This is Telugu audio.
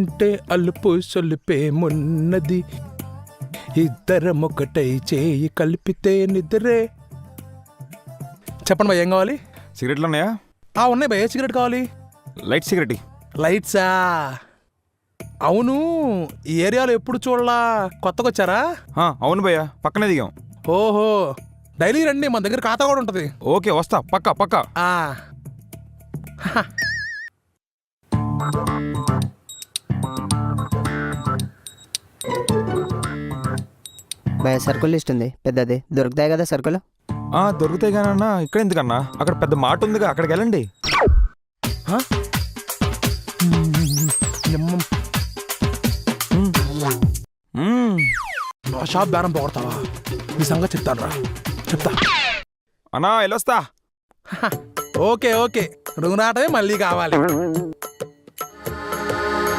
అంటే అలుపు సొలిపేమున్నది, ఇద్దరం ఒకటై చేయి కలిపితే నిద్రే. చెప్పండి భయ్య, ఏం కావాలి? సిగరెట్లు ఉన్నాయా? ఉన్నాయి భయ్య. సిగరెట్ కావాలి? Light cigarette. లైట్సా? అవును, ఈ ఏరియాలో ఎప్పుడు చూడలా, కొత్తగా వచ్చారా? అవును భయ్యా, పక్కనే దిగాం. ఓహో, డైలీ రండి, మన దగ్గర ఖాతా కూడా ఉంటుంది. ఓకే, వస్తా, పక్కా పక్కా. భయ సరుకులు లిస్ట్ ఉంది పెద్దది, దొరుకుతాయి కదా సరుకులు? దొరుకుతాయి కానన్నా, ఇక్కడ ఎందుకన్నా, అక్కడ పెద్ద మాట ఉందిగా, అక్కడికి వెళ్ళండి. షాప్ బేరం పోగొడతావా? నీ సంగతి చెప్తాను రా, చెప్తా. అన్నా వెళ్ళొస్తా. ఓకే ఓకే, రుణాటమే మళ్ళీ కావాలి.